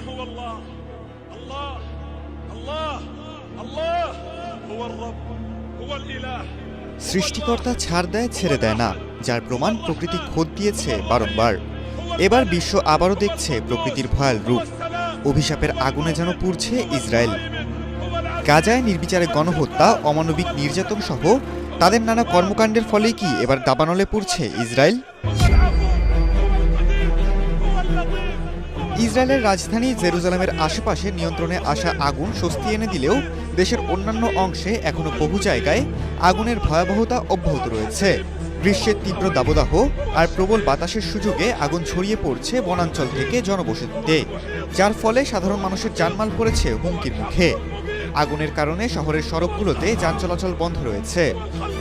هو الله الله الله الله هو الرب هو الإله। সৃষ্টিকর্তা ছাড় দেয় ছেড়ে দেয় না, যার প্রমাণ প্রকৃতি খোদ দিয়েছে বারংবার। এবার বিশ্ব আবারও দেখছে প্রকৃতির ভয়াল রূপ। অভিশাপের আগুনে যেন পুড়ছে ইসরায়েল। গাজায় নির্বিচারে গণহত্যা, অমানবিক নির্যাতন সহ তাদের নানা কর্মকাণ্ডের ফলে কি এবার দাবানলে পড়ছে ইসরায়েল? ইসরায়েলের রাজধানী জেরুজালেমের আশেপাশে নিয়ন্ত্রণে আসা আগুন স্বস্তি এনে দিলেও দেশের অন্যান্য অংশে এখনো বহু জায়গায় আগুনের ভয়াবহতা অব্যাহত রয়েছে। গ্রীষ্মের তীব্র দাবদাহ আর প্রবল বাতাসের সুযোগে আগুন ছড়িয়ে পড়ছে বনাঞ্চল থেকে জনবসতিতে, যার ফলে সাধারণ মানুষের জানমাল পড়েছে হুমকির মুখে। আগুনের কারণে শহরের সড়কগুলোতে যান চলাচল বন্ধ রয়েছে।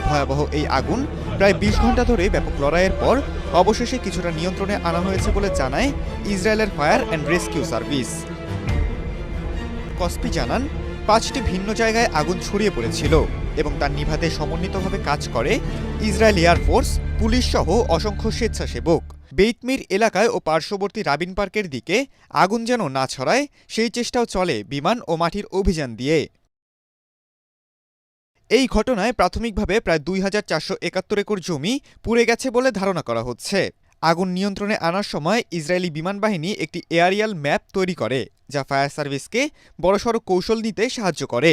ভয়াবহ এই আগুন প্রায় ২০ ঘন্টা ধরে ব্যাপক লড়াইয়ের পর অবশেষে কিছুটা নিয়ন্ত্রণে আনা হয়েছে বলে জানায় ইসরায়েলের ফায়ার অ্যান্ড রেস্কিউ সার্ভিস। কসপি জানান, ৫টি ভিন্ন জায়গায় আগুন ছড়িয়ে পড়েছিল এবং তার নিভাতে সমন্বিতভাবে কাজ করে ইসরায়েল এয়ারফোর্স, পুলিশ সহ অসংখ্য স্বেচ্ছাসেবক। বেইতমির এলাকায় ও পার্শ্ববর্তী রাবিন পার্কের দিকে আগুন যেন না ছড়ায় সেই চেষ্টাও চলে বিমান ও মাটির অভিযান দিয়ে। এই ঘটনায় প্রাথমিকভাবে প্রায় ২,৪৭১ একর জমি পুড়ে গেছে বলে ধারণা করা হচ্ছে। আগুন নিয়ন্ত্রণে আনার সময় ইসরায়েলি বিমান বাহিনী একটি এয়ারিয়াল ম্যাপ তৈরি করে, যা ফায়ার সার্ভিসকে বড়সড় কৌশল নিতে সাহায্য করে।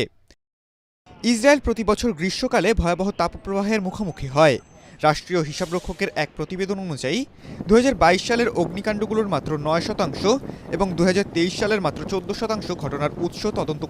ইসরায়েল প্রতি বছর গ্রীষ্মকালে ভয়াবহ তাপপ্রবাহের মুখোমুখি হয়। রাষ্ট্রীয় হিসাবরক্ষকের এক প্রতিবেদন অনুযায়ী ২০২২ সালের অগ্নিকাণ্ডগুলোর মাত্র ৯% এবং ২০২৩ সালের মাত্র ১৪% ঘটনার উৎস তদন্ত